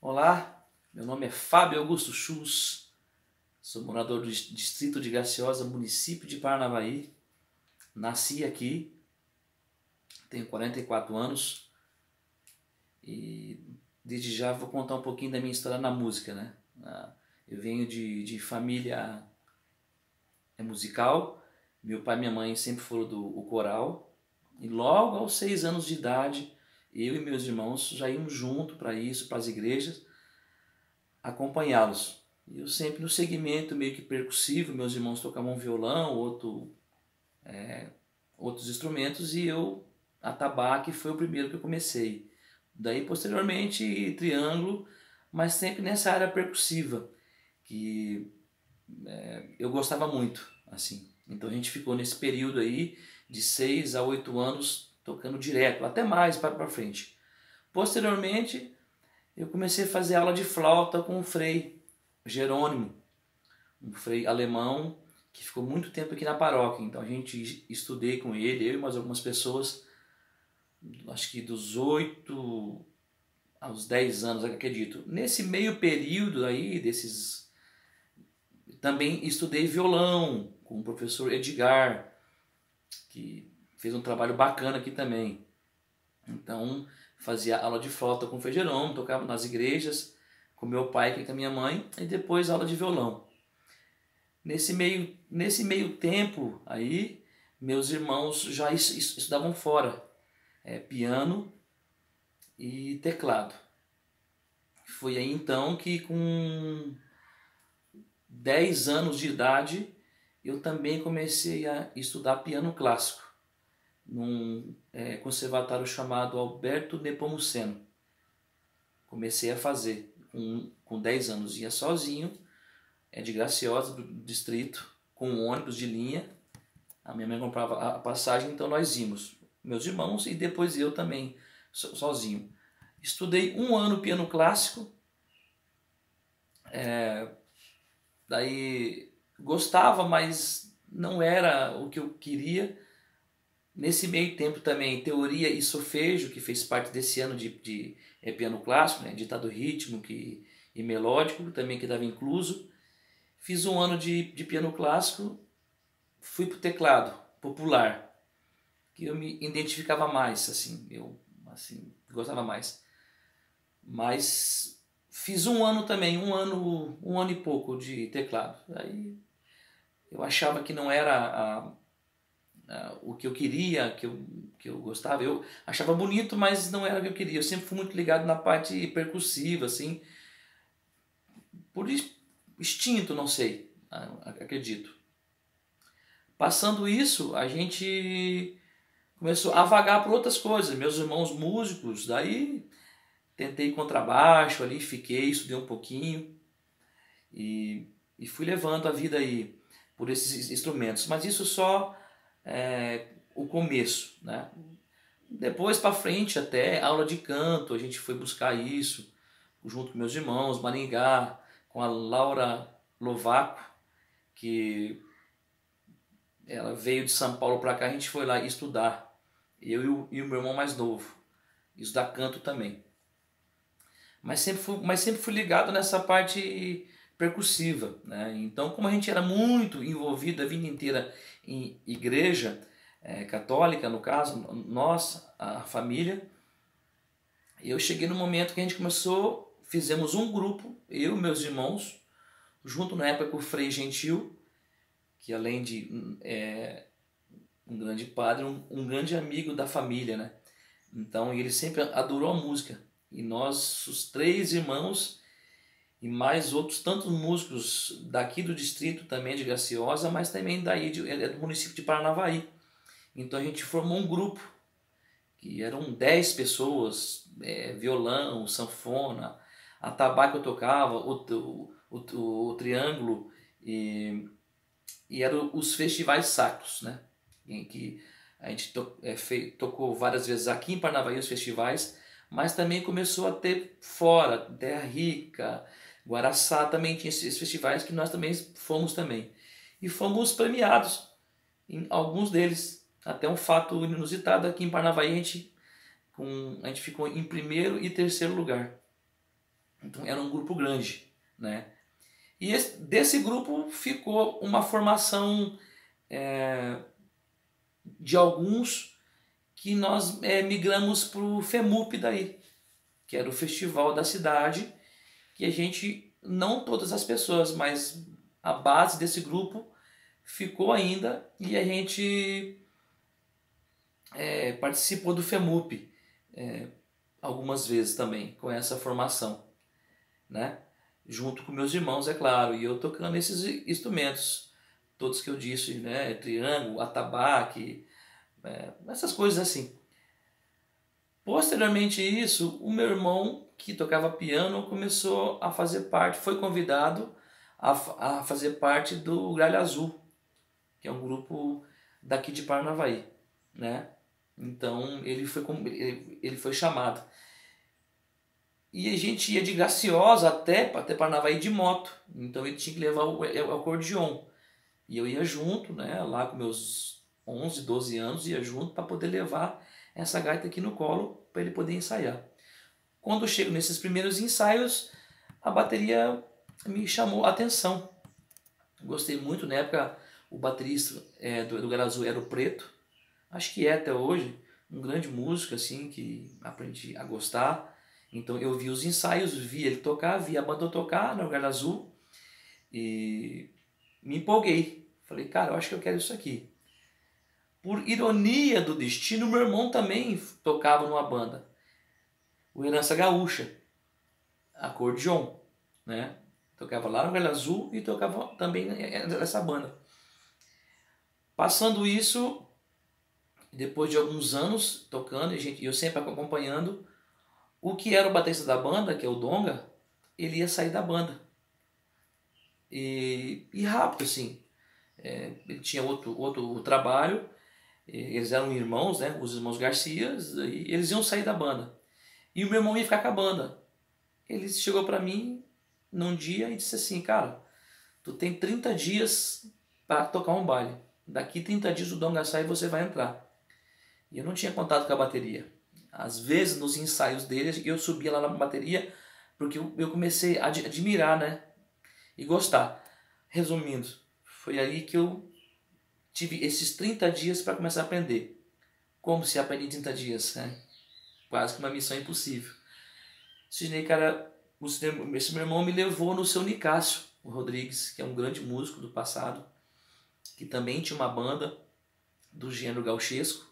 Olá, meu nome é Fábio Augusto Chus, sou morador do distrito de Graciosa, município de Paranavaí. Nasci aqui, tenho 44 anos e desde já vou contar um pouquinho da minha história na música, né? Eu venho de família musical, meu pai e minha mãe sempre foram do coral e logo aos 6 anos de idade eu e meus irmãos já íamos junto para isso, para as igrejas, acompanhá-los. Eu sempre no segmento meio que percussivo, meus irmãos tocavam violão, outros instrumentos e eu, atabaque, foi o primeiro que eu comecei. Daí posteriormente triângulo, mas sempre nessa área percussiva, que eu gostava muito, assim. Então a gente ficou nesse período aí de 6 a 8 anos tocando direto, até mais para frente. Posteriormente eu comecei a fazer aula de flauta com o Frei Jerônimo, um frei alemão que ficou muito tempo aqui na paróquia. Então a gente estudei com ele, eu e mais algumas pessoas, acho que dos 8 aos 10 anos, acredito. Nesse meio período aí, também estudei violão com o professor Edgar, que fez um trabalho bacana aqui também. Então fazia aula de flauta com o Frei Jerônimo, tocava nas igrejas com meu pai e com a minha mãe, e depois aula de violão. Nesse meio tempo aí, meus irmãos já estudavam fora, piano e teclado. Foi aí então que com 10 anos de idade eu também comecei a estudar piano clássico num conservatório chamado Alberto Nepomuceno. Comecei a fazer com 10 anos, ia sozinho, de Graciosa, do distrito, com um ônibus de linha. A minha mãe comprava a passagem, então nós íamos, meus irmãos e depois eu também, sozinho. Estudei um ano piano clássico, daí gostava, mas não era o que eu queria. Nesse meio tempo também teoria e solfejo, que fez parte desse ano de piano clássico, né, ditado ritmo e melódico, também que estava incluso. Fiz um ano de piano clássico, fui para o teclado popular, que eu me identificava mais, assim, eu gostava mais. Mas fiz um ano também, um ano e pouco de teclado. Aí eu achava que não era o que eu queria, que eu gostava. Eu achava bonito, mas não era o que eu queria. Eu sempre fui muito ligado na parte percussiva, assim, por instinto, não sei, acredito. Passando isso, a gente começou a vagar por outras coisas. Meus irmãos músicos, daí tentei contrabaixo ali, fiquei, estudei um pouquinho e fui levando a vida aí por esses instrumentos. Mas isso só o começo, né? Depois para frente até aula de canto, a gente foi buscar isso junto com meus irmãos, Maringá, com a Laura Lovaco, que ela veio de São Paulo para cá, a gente foi lá estudar, eu e o meu irmão mais novo, estudar canto também. Mas sempre fui ligado nessa parte percussiva, né? Então, como a gente era muito envolvido a vida inteira em igreja católica, no caso, nós, a família, eu cheguei no momento que a gente começou, fizemos um grupo, eu e meus irmãos, junto na época com o Frei Gentil, que além de um grande padre, um grande amigo da família, né? Então ele sempre adorou a música. E nós, os 3 irmãos e mais outros tantos músicos daqui do distrito também de Graciosa, mas também daí do município de Paranavaí. Então a gente formou um grupo que eram 10 pessoas, violão, sanfona, atabaque eu tocava, o triângulo e eram os festivais sacros, né? Em que a gente tocou várias vezes aqui em Paranavaí os festivais, mas também começou a ter fora, Terra Rica, Guaraçá, também tinha esses festivais que nós também fomos também. E fomos premiados em alguns deles. Até um fato inusitado, aqui em Paranavaí a gente ficou em primeiro e terceiro lugar. Então era um grupo grande, né? E desse grupo ficou uma formação de alguns que nós migramos para o FEMUP daí, que era o festival da cidade, que a gente, não todas as pessoas, mas a base desse grupo ficou ainda, e a gente participou do FEMUP algumas vezes também, com essa formação, né? Junto com meus irmãos, é claro, e eu tocando esses instrumentos, todos que eu disse, né? Triângulo, atabaque, essas coisas assim. Posteriormente a isso, o meu irmão, que tocava piano, começou a fazer parte, foi convidado a fazer parte do Gralha Azul, que é um grupo daqui de Paranavaí, né? Então ele foi chamado. E a gente ia de Graciosa até Paranavaí de moto, então ele tinha que levar o acordeon. E eu ia junto, né, lá com meus 11, 12 anos, ia junto para poder levar essa gaita aqui no colo para ele poder ensaiar. Quando eu chego nesses primeiros ensaios, a bateria me chamou a atenção. Gostei muito, na época o baterista do Gralha Azul era o Preto, acho que é até hoje, um grande músico assim que aprendi a gostar. Então eu vi os ensaios, vi ele tocar, vi a banda tocar no Gralha Azul e me empolguei. Falei, cara, eu acho que eu quero isso aqui. Por ironia do destino, meu irmão também tocava numa banda, o Herança Gaúcha, acordeon, né? Tocava lá no Gralha Azul e tocava também nessa banda. Passando isso, depois de alguns anos tocando, e eu sempre acompanhando, o que era o baterista da banda, que é o Donga, ele ia sair da banda. E rápido, assim. Ele tinha outro trabalho, eles eram irmãos, né, os irmãos Garcias, e eles iam sair da banda. E o meu irmão ia ficar com a banda. Ele chegou para mim num dia e disse assim, cara, tu tem 30 dias para tocar um baile. Daqui 30 dias o Donga sai e você vai entrar. E eu não tinha contato com a bateria. Às vezes nos ensaios deles eu subia lá na bateria porque eu comecei a admirar, né, e gostar. Resumindo, foi aí que eu tive esses 30 dias para começar a aprender. Como se aprende em 30 dias, né? Quase que uma missão impossível. Sidney, cara, esse meu irmão me levou no seu Nicásio Rodrigues, que é um grande músico do passado, que também tinha uma banda do gênero gauchesco,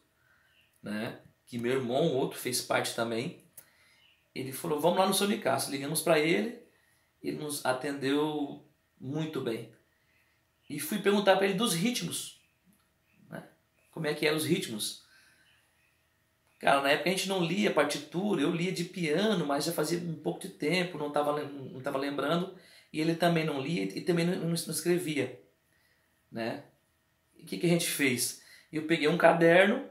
né? Que meu irmão, outro, fez parte também. Ele falou, vamos lá no seu Nicásio. Ligamos para ele nos atendeu muito bem. E fui perguntar para ele dos ritmos, né? Como é que eram os ritmos. Cara, na época a gente não lia partitura, eu lia de piano, mas já fazia um pouco de tempo, não tava lembrando, e ele também não lia e também não escrevia, né? E o que a gente fez? Eu peguei um caderno,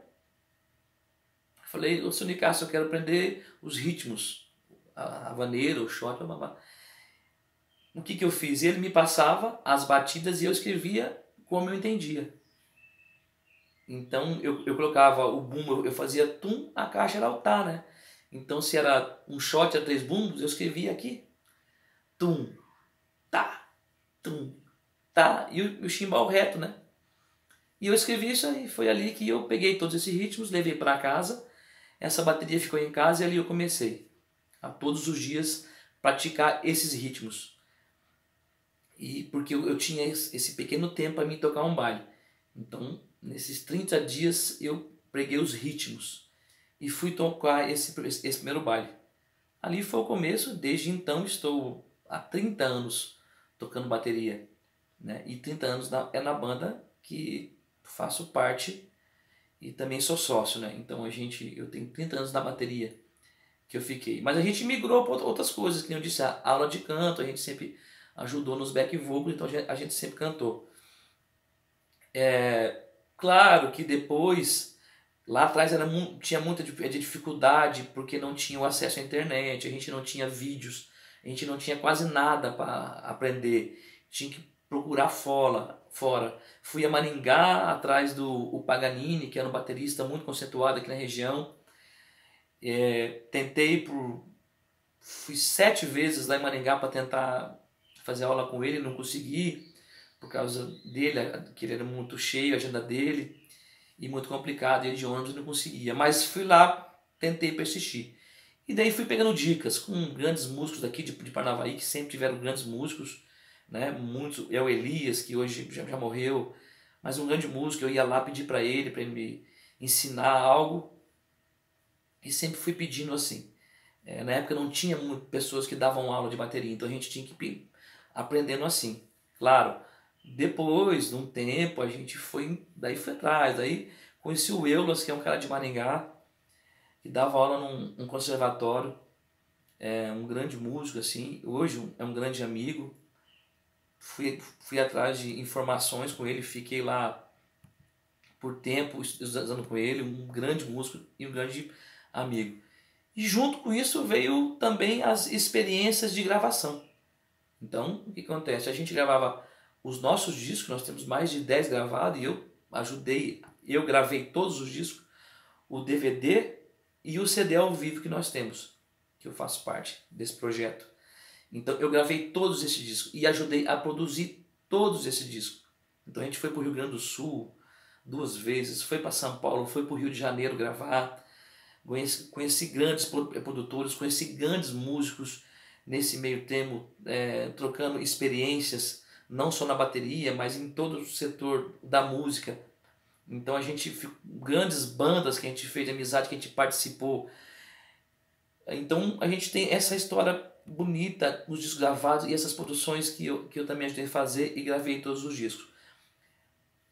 falei, ô seu Nicásio, eu quero aprender os ritmos, a vaneira, o shot, blá, blá, blá. O que eu fiz? Ele me passava as batidas e eu escrevia como eu entendia. Então eu colocava o bumbo, eu fazia tum, a caixa era o tá, né? Então se era um shot a 3 bumbos, eu escrevia aqui tum, tum, tá, e o chimbal reto, né? E eu escrevi isso aí, foi ali que eu peguei todos esses ritmos, levei para casa, essa bateria ficou em casa e ali eu comecei a todos os dias praticar esses ritmos. E porque eu tinha esse pequeno tempo para me tocar um baile. Então, nesses 30 dias eu preguei os ritmos e fui tocar esse primeiro baile. Ali foi o começo, desde então estou há 30 anos tocando bateria, né? E 30 anos na banda que faço parte e também sou sócio, né? Então eu tenho 30 anos na bateria que eu fiquei. Mas a gente migrou para outras coisas, que eu disse, a aula de canto, a gente sempre ajudou nos back vocals, então a gente sempre cantou. Claro que depois, lá atrás tinha muita dificuldade porque não tinha o acesso à internet, a gente não tinha vídeos, a gente não tinha quase nada para aprender, tinha que procurar fora. Fui a Maringá atrás do Paganini, que era um baterista muito conceituado aqui na região. Tentei fui 7 vezes lá em Maringá para tentar fazer aula com ele, não consegui, por causa dele, que ele era muito cheio, a agenda dele, e muito complicado, ele de ônibus não conseguia. Mas fui lá, tentei persistir. E daí fui pegando dicas com grandes músicos daqui de Paranavaí, que sempre tiveram grandes músicos, né? Muitos, é o Elias, que hoje já morreu, mas um grande músico. Eu ia lá pedir para ele me ensinar algo, e sempre fui pedindo assim. Na época não tinha pessoas que davam aula de bateria, então a gente tinha que ir aprendendo assim. Claro, depois de um tempo a gente foi atrás, daí conheci o Eulas, que é um cara de Maringá, que dava aula num conservatório, um grande músico assim, hoje é um grande amigo. Fui atrás de informações com ele, fiquei lá por tempo estudando com ele, um grande músico e um grande amigo. E junto com isso veio também as experiências de gravação. Então, o que acontece? A gente gravava os nossos discos, nós temos mais de 10 gravados, e eu gravei todos os discos, o DVD e o CD ao vivo que nós temos, que eu faço parte desse projeto. Então eu gravei todos esses discos e ajudei a produzir todos esses discos. Então a gente foi para o Rio Grande do Sul 2 vezes, foi para São Paulo, foi para o Rio de Janeiro gravar, conheci grandes produtores, conheci grandes músicos nesse meio termo, trocando experiências, não só na bateria, mas em todo o setor da música. Então a gente, grandes bandas que a gente fez de amizade, que a gente participou. Então a gente tem essa história bonita, os discos gravados e essas produções que eu também ajudei a fazer e gravei todos os discos.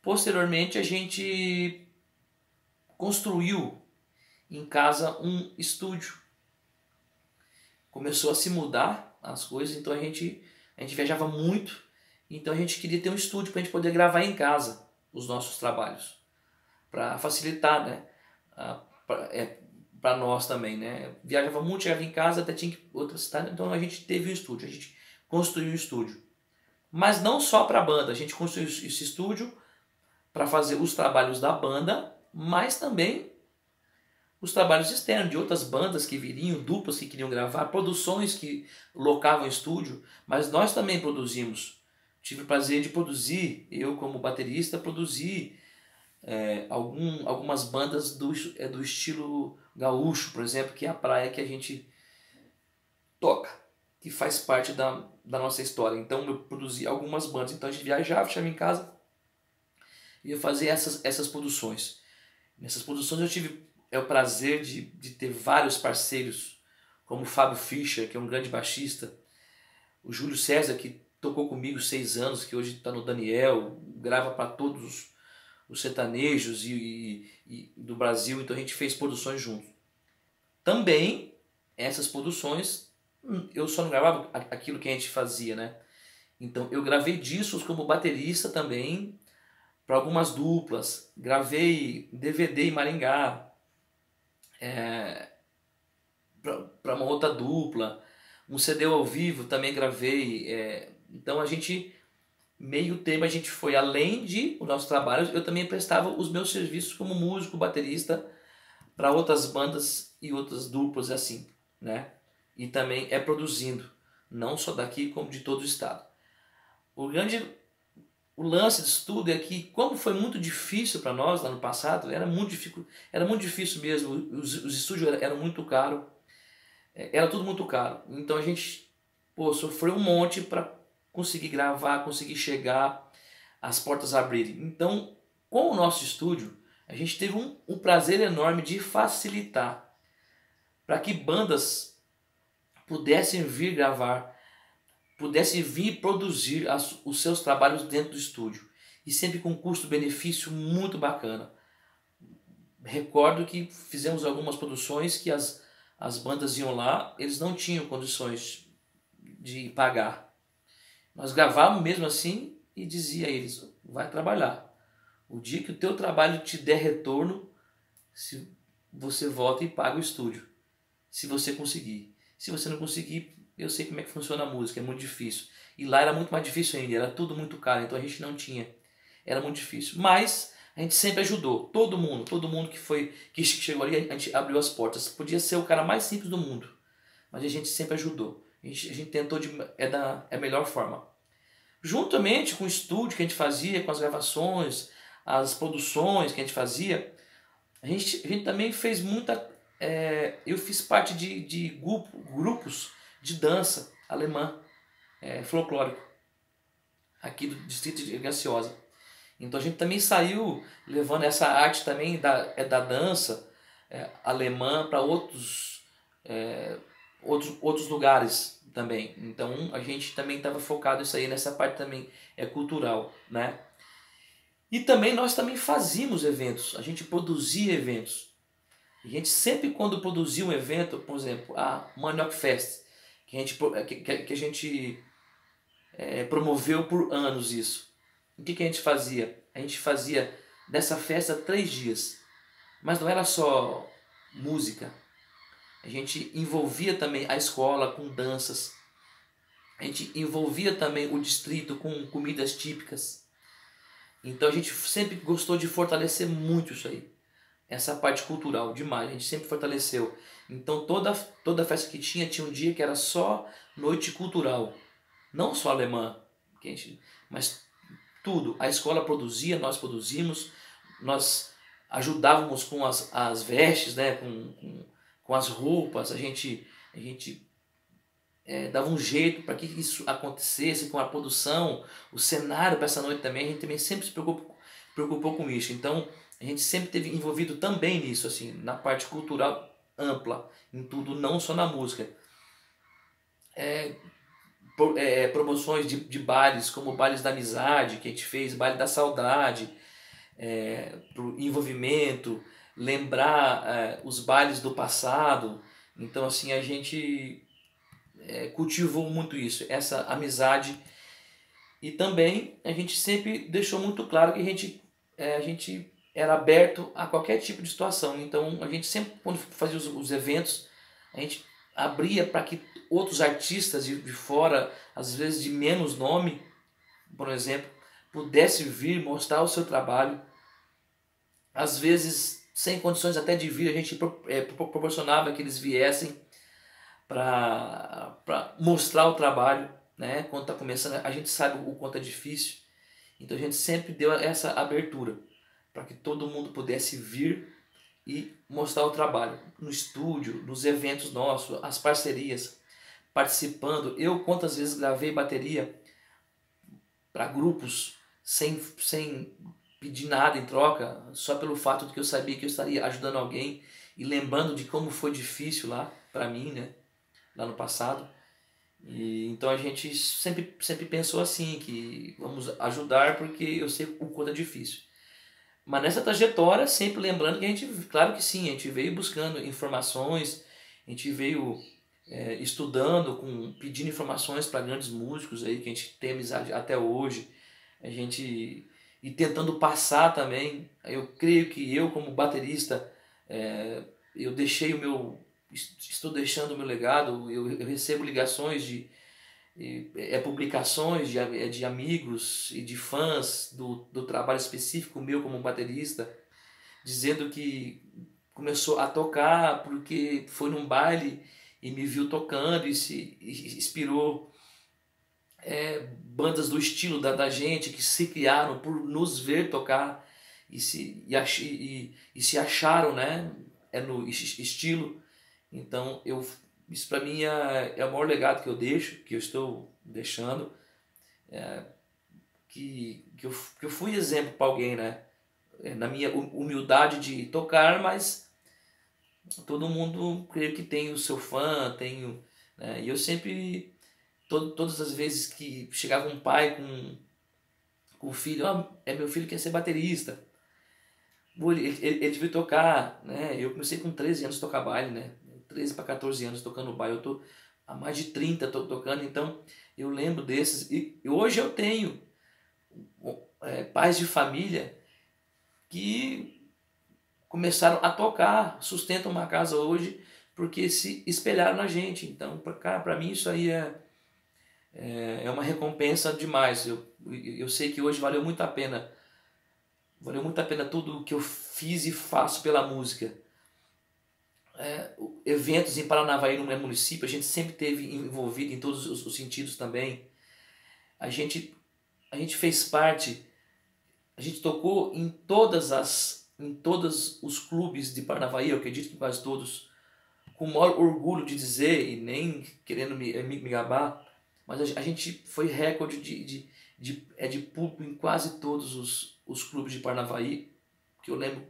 Posteriormente a gente construiu em casa um estúdio. Começou a se mudar as coisas, então a gente viajava muito, então a gente queria ter um estúdio para a gente poder gravar em casa os nossos trabalhos, para facilitar, né? Para nós também, né? Viajava muito, chegava em casa, até tinha que ir para outra cidade, então a gente teve um estúdio, a gente construiu um estúdio. Mas não só para a banda, a gente construiu esse estúdio para fazer os trabalhos da banda, mas também os trabalhos externos de outras bandas que viriam, duplas que queriam gravar, produções que locavam estúdio, mas nós também produzimos. Tive o prazer de produzir, eu como baterista, produzi algumas bandas do estilo gaúcho, por exemplo, que é a praia que a gente toca, que faz parte da nossa história. Então eu produzi algumas bandas, então a gente viajava, chegava em casa e eu fazia essas produções. Nessas produções eu tive o prazer de ter vários parceiros, como o Fábio Fischer, que é um grande baixista, o Júlio César, que tocou comigo 6 anos, que hoje está no Daniel, grava para todos os sertanejos e do Brasil, então a gente fez produções juntos. Também, essas produções, eu só não gravava aquilo que a gente fazia, né? Então eu gravei discos como baterista também, para algumas duplas, gravei DVD em Maringá, para uma outra dupla, um CD ao vivo também gravei. Então a gente, meio tempo, a gente foi além de o nosso trabalho, eu também prestava os meus serviços como músico, baterista, para outras bandas e outras duplas assim, né? E também produzindo, não só daqui como de todo o estado. O lance disso tudo é que, como foi muito difícil para nós lá no passado, era muito difícil mesmo, os estúdios eram muito caros, era tudo muito caro. Então a gente sofreu um monte para conseguir gravar, conseguir chegar, as portas abrirem. Então, com o nosso estúdio, a gente teve um prazer enorme de facilitar para que bandas pudessem vir gravar, pudessem vir produzir os seus trabalhos dentro do estúdio, e sempre com um custo-benefício muito bacana. Recordo que fizemos algumas produções que as bandas iam lá, eles não tinham condições de pagar. Nós gravávamos mesmo assim e dizia a eles: vai trabalhar. O dia que o teu trabalho te der retorno, se você volta e paga o estúdio, se você conseguir. Se você não conseguir, eu sei como é que funciona a música, é muito difícil. E lá era muito mais difícil ainda, era tudo muito caro, então a gente não tinha. Era muito difícil. Mas a gente sempre ajudou, todo mundo que chegou ali, a gente abriu as portas. Podia ser o cara mais simples do mundo, mas a gente sempre ajudou. A gente tentou da melhor forma. Juntamente com o estúdio que a gente fazia, com as gravações, as produções que a gente fazia, a gente também fez muita... eu fiz parte de grupos de dança alemã, folclórico, aqui do distrito de Graciosa. Então a gente também saiu levando essa arte também da dança alemã para outros lugares também. Então a gente também estava focado isso aí, nessa parte também cultural, né? E também nós também fazíamos eventos, a gente produzia eventos. A gente sempre quando produzia um evento, por exemplo, a Manioc Fest, que a gente promoveu por anos isso. O que a gente fazia? A gente fazia dessa festa 3 dias. Mas não era só música. A gente envolvia também a escola com danças. A gente envolvia também o distrito com comidas típicas. Então a gente sempre gostou de fortalecer muito isso aí. Essa parte cultural, demais. A gente sempre fortaleceu. Então toda festa que tinha um dia que era só noite cultural. Não só alemã, mas tudo. A escola produzia, nós produzimos, nós ajudávamos com as vestes, né? com as roupas, a gente dava um jeito para que isso acontecesse, com a produção, o cenário para essa noite também, a gente também sempre se preocupou com isso. Então a gente sempre esteve envolvido também nisso, assim, na parte cultural ampla, em tudo, não só na música. Promoções de bailes, como bailes da amizade que a gente fez, baile da saudade, pro envolvimento, lembrar os bailes do passado. Então assim a gente cultivou muito isso, essa amizade, e também a gente sempre deixou muito claro que a gente era aberto a qualquer tipo de situação. Então a gente sempre, quando fazia os eventos, a gente abria para que outros artistas de fora, às vezes de menos nome, por exemplo, pudesse vir mostrar o seu trabalho. Às vezes sem condições até de vir, a gente proporcionava que eles viessem para mostrar o trabalho, né? Quando está começando, a gente sabe o quanto é difícil. Então a gente sempre deu essa abertura para que todo mundo pudesse vir e mostrar o trabalho no estúdio, nos eventos nossos, as parcerias, participando. Eu quantas vezes gravei bateria para grupos sem pedir nada em troca, só pelo fato de que eu sabia que eu estaria ajudando alguém e lembrando de como foi difícil lá para mim, né, lá no passado. E então a gente sempre pensou assim, que vamos ajudar porque eu sei o quanto é difícil. Mas nessa trajetória, sempre lembrando que a gente, claro que sim, a gente veio buscando informações, a gente veio estudando, pedindo informações para grandes músicos aí que a gente tem amizade até hoje, e tentando passar também. Eu creio que eu como baterista, eu estou deixando o meu legado. Eu recebo ligações publicações de amigos e de fãs do trabalho específico meu como baterista, dizendo que começou a tocar porque foi num baile e me viu tocando e se inspirou bandas do estilo da gente que se criaram por nos ver tocar e se acharam, né, no estilo. Então isso para mim é o maior legado que eu deixo, que eu estou deixando, que eu fui exemplo para alguém, né? Na minha humildade de tocar, mas todo mundo creio que tem o seu fã, né? E eu sempre, todas as vezes que chegava um pai com o filho, meu filho quer ser baterista, ele veio tocar, né? Eu comecei com 13 anos a tocar baile, né? 13 para 14 anos tocando baile, eu tô há mais de 30 tocando, então eu lembro desses, e hoje eu tenho pais de família que começaram a tocar, sustentam uma casa hoje porque se espelharam na gente. Então para mim isso aí é uma recompensa demais. Eu sei que hoje valeu muito a pena tudo o que eu fiz e faço pela música. eventos em Paranavaí, no meu município, a gente sempre teve envolvido em todos os sentidos também. A gente, a gente fez parte, a gente tocou em todos os clubes de Paranavaí, eu acredito que quase todos, com o maior orgulho de dizer, e nem querendo me gabar, mas a gente foi recorde de público em quase todos os clubes de Paranavaí, que eu lembro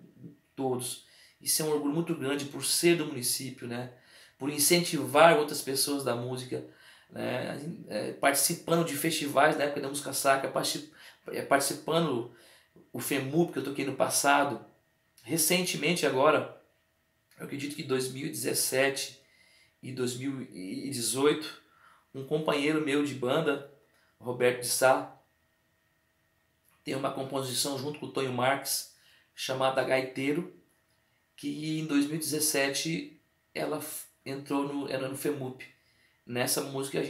todos. Isso é um orgulho muito grande por ser do município, né? Por incentivar outras pessoas da música, né? Participando de festivais na época da música sacra, participando o FEMUP que eu toquei no passado. Recentemente agora, eu acredito que 2017 e 2018, um companheiro meu de banda, Roberto de Sá, tem uma composição junto com o Tonho Marques chamada Gaiteiro, que em 2017 ela era no FEMUP. Nessa música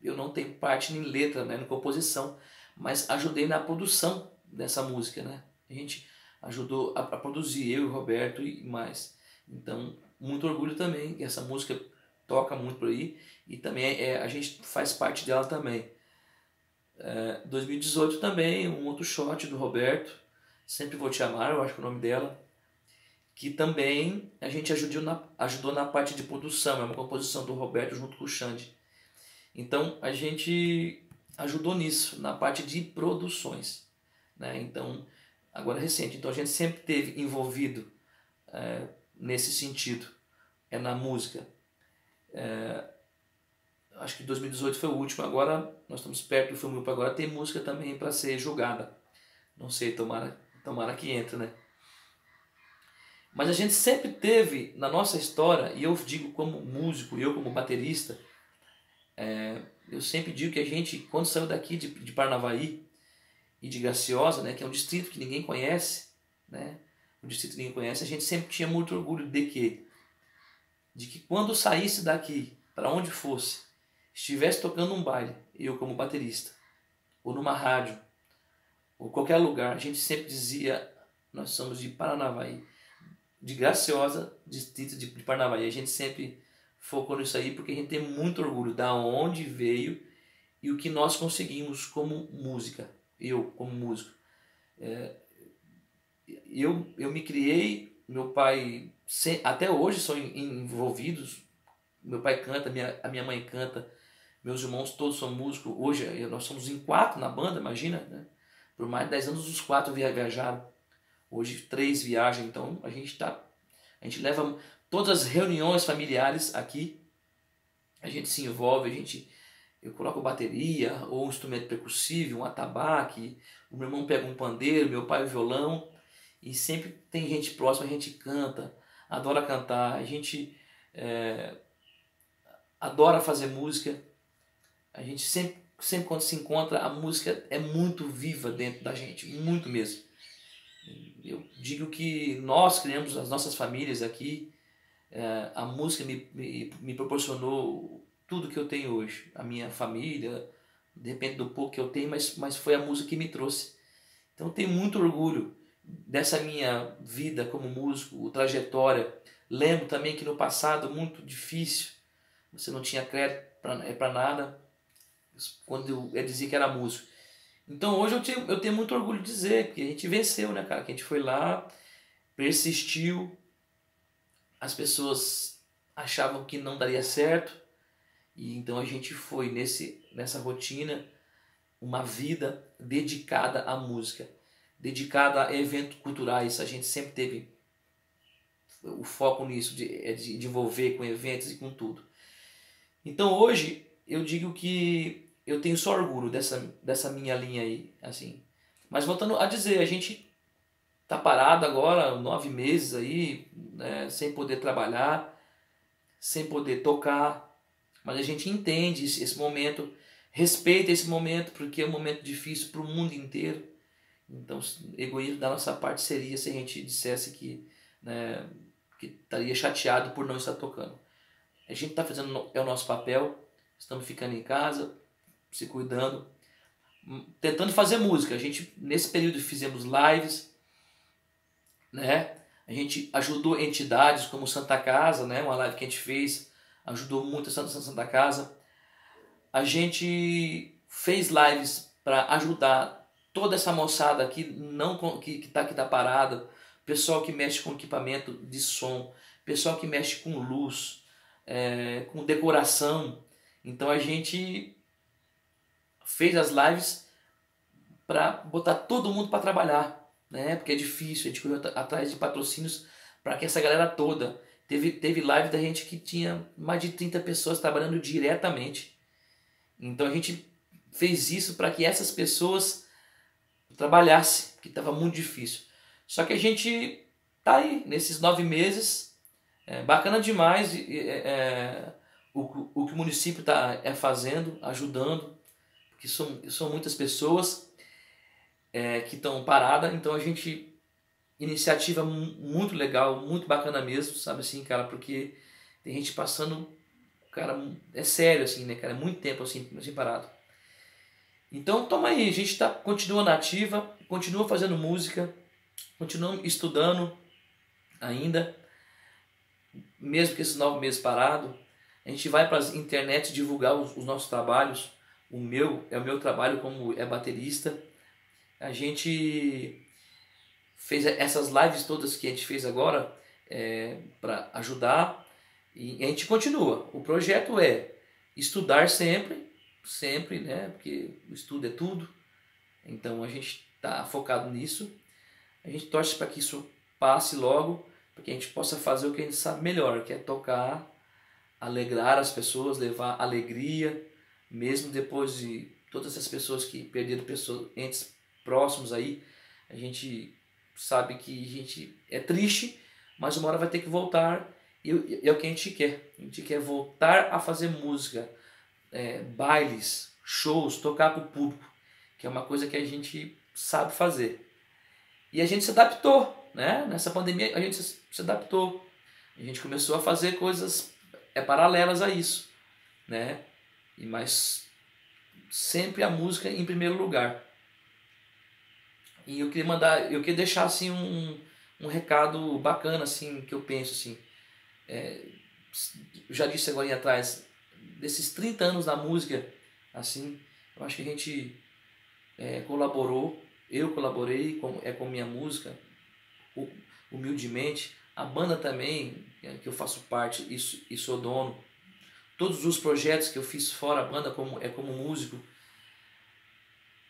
eu não tenho parte nem letra, né, na composição, mas ajudei na produção dessa música, né? A gente ajudou a produzir, eu e o Roberto e mais. Então, muito orgulho também, essa música toca muito por aí e também a gente faz parte dela também. 2018 também, um outro shot do Roberto, Sempre Vou Te Amar, eu acho que é o nome dela, que também a gente ajudou na parte de produção, é uma composição do Roberto junto com o Xande. Então a gente ajudou nisso, na parte de produções, né? Então, agora recente, então a gente sempre teve envolvido nesse sentido, na música. Acho que 2018 foi o último, agora nós estamos perto do filme, agora tem música também para ser julgada. Não sei, tomara que entre, né? Mas a gente sempre teve na nossa história, e eu digo como músico, eu como baterista, eu sempre digo que a gente, quando saiu daqui de Paranavaí e de Graciosa, né, que é um distrito que ninguém conhece, né, um distrito que ninguém conhece, a gente sempre tinha muito orgulho de que quando saísse daqui, para onde fosse, estivesse tocando um baile, eu como baterista, ou numa rádio, ou qualquer lugar, a gente sempre dizia, nós somos de Paranavaí, de Graciosa, distrito de Paranavaí. A gente sempre focou nisso aí porque a gente tem muito orgulho da onde veio e o que nós conseguimos como música. Eu, como músico. Eu me criei, meu pai, até hoje são envolvidos. Meu pai canta, a minha mãe canta, meus irmãos todos são músicos. Hoje nós somos em 4 na banda, imagina, né? Por mais de 10 anos os 4 viajaram. Hoje 3 viajam, então a gente leva todas as reuniões familiares aqui, a gente se envolve, eu coloco bateria ou um instrumento percussivo, um atabaque, o meu irmão pega um pandeiro, meu pai o violão, e sempre tem gente próxima, a gente canta, adora cantar, a gente adora fazer música, a gente sempre quando se encontra, a música é muito viva dentro da gente, muito mesmo. Eu digo que nós criamos as nossas famílias aqui, a música me proporcionou tudo que eu tenho hoje. A minha família, depende do pouco que eu tenho, mas foi a música que me trouxe. Então eu tenho muito orgulho dessa minha vida como músico, trajetória. Lembro também que no passado, muito difícil, você não tinha crédito para nada, quando eu dizia que era músico. Então hoje eu tenho muito orgulho de dizer que a gente venceu, né, cara? Que a gente foi lá, persistiu, as pessoas achavam que não daria certo, e então a gente foi nessa rotina, uma vida dedicada à música, dedicada a eventos culturais. A gente sempre teve o foco nisso, de envolver com eventos e com tudo. Então hoje eu digo que eu tenho só orgulho dessa minha linha aí, assim. Mas voltando a dizer, a gente tá parado agora 9 meses aí, né, sem poder trabalhar, sem poder tocar, mas a gente entende esse momento, respeita esse momento, porque é um momento difícil para o mundo inteiro. Então, egoísmo da nossa parte seria se a gente dissesse né, que estaria chateado por não estar tocando. A gente está fazendo o nosso papel, estamos ficando em casa, se cuidando, tentando fazer música. A gente, nesse período, fizemos lives, né? A gente ajudou entidades como Santa Casa, né? Uma live que a gente fez, ajudou muito a Santa Casa. A gente fez lives para ajudar toda essa moçada que não que tá parada, pessoal que mexe com equipamento de som, pessoal que mexe com luz, com decoração. Então a gente fez as lives para botar todo mundo para trabalhar, né? Porque é difícil, a gente correu atrás de patrocínios para que essa galera toda. Teve live da gente que tinha mais de 30 pessoas trabalhando diretamente. Então a gente fez isso para que essas pessoas trabalhassem, que estava muito difícil. Só que a gente tá aí, nesses 9 meses, bacana demais o que o município está fazendo, ajudando, porque são muitas pessoas que estão paradas, então a gente, iniciativa muito legal, muito bacana mesmo, sabe assim, cara, porque tem gente passando, cara, é sério assim, né, cara, é muito tempo assim parado. Então toma aí, a gente continua na ativa, continua fazendo música, continua estudando ainda, mesmo que esses 9 meses parado, a gente vai para as internet divulgar os nossos trabalhos. O meu trabalho como baterista. A gente fez essas lives todas que a gente fez agora para ajudar e a gente continua. O projeto é estudar sempre, né? Porque o estudo é tudo. Então a gente está focado nisso. A gente torce para que isso passe logo, para que a gente possa fazer o que a gente sabe melhor, que é tocar, alegrar as pessoas, levar alegria, mesmo depois de todas essas pessoas que perderam entes próximos aí. A gente sabe que a gente é triste, mas uma hora vai ter que voltar e é o que a gente quer. A gente quer voltar a fazer música, bailes, shows, tocar para o público, que é uma coisa que a gente sabe fazer. E a gente se adaptou, né? Nessa pandemia a gente se adaptou. A gente começou a fazer coisas paralelas a isso, né? Mas sempre a música em primeiro lugar. E eu queria deixar assim um recado bacana assim que eu penso assim. Eu já disse agora atrás, desses 30 anos da música, assim, eu acho que a gente colaborou, eu colaborei com minha música, humildemente. A banda também, que eu faço parte e sou dono. Todos os projetos que eu fiz fora a banda como músico,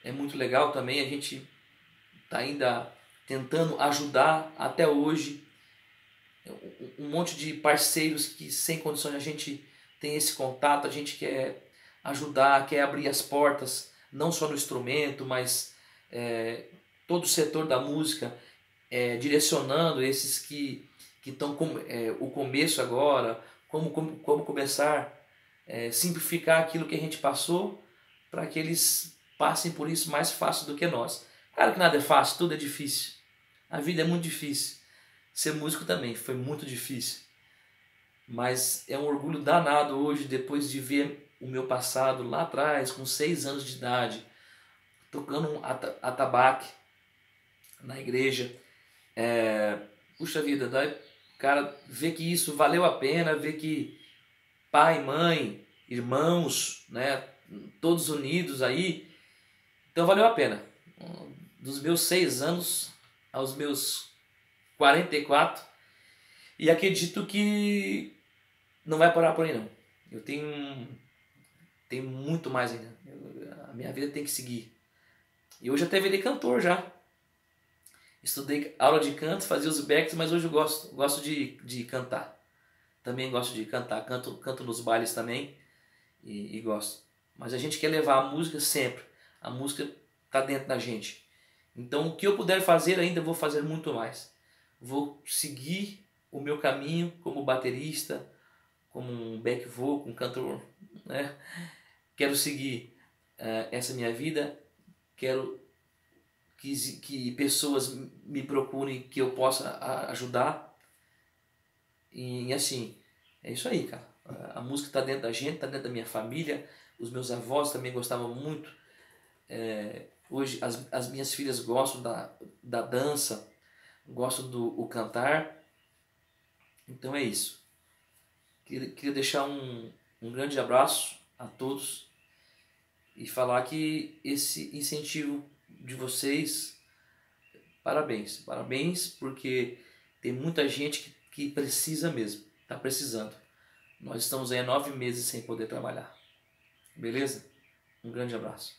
é muito legal também. A gente está ainda tentando ajudar até hoje. Um monte de parceiros que sem condições a gente tem esse contato, a gente quer ajudar, quer abrir as portas, não só no instrumento, mas todo o setor da música, direcionando esses que estão com o começo agora, como começar, simplificar aquilo que a gente passou para que eles passem por isso mais fácil do que nós. Claro que nada é fácil, tudo é difícil. A vida é muito difícil. Ser músico também foi muito difícil. Mas é um orgulho danado hoje, depois de ver o meu passado lá atrás, com 6 anos de idade, tocando um atabaque na igreja. Puxa vida, daí, cara, ver que isso valeu a pena, ver que pai, mãe, irmãos, né, todos unidos aí, então valeu a pena. Dos meus 6 anos aos meus 44, e acredito que não vai parar por aí não. Eu tenho muito mais ainda. A minha vida tem que seguir. E hoje até virei cantor já. Estudei aula de canto, fazia os backs, mas hoje eu gosto de cantar. Também gosto de cantar, canto nos bailes também e gosto. Mas a gente quer levar a música sempre. A música está dentro da gente. Então o que eu puder fazer ainda, eu vou fazer muito mais. Vou seguir o meu caminho como baterista, como um back vocal, um cantor, né? Quero seguir essa minha vida. Quero que pessoas me procurem, que eu possa ajudar. E assim, é isso aí, cara. A música está dentro da gente, está dentro da minha família. Os meus avós também gostavam muito. Hoje as minhas filhas gostam da dança, gosto do o cantar. Então é isso. Queria deixar um grande abraço a todos e falar que esse incentivo de vocês, parabéns, parabéns, porque tem muita gente que precisa mesmo, está precisando. Nós estamos aí há 9 meses sem poder trabalhar, beleza? Um grande abraço.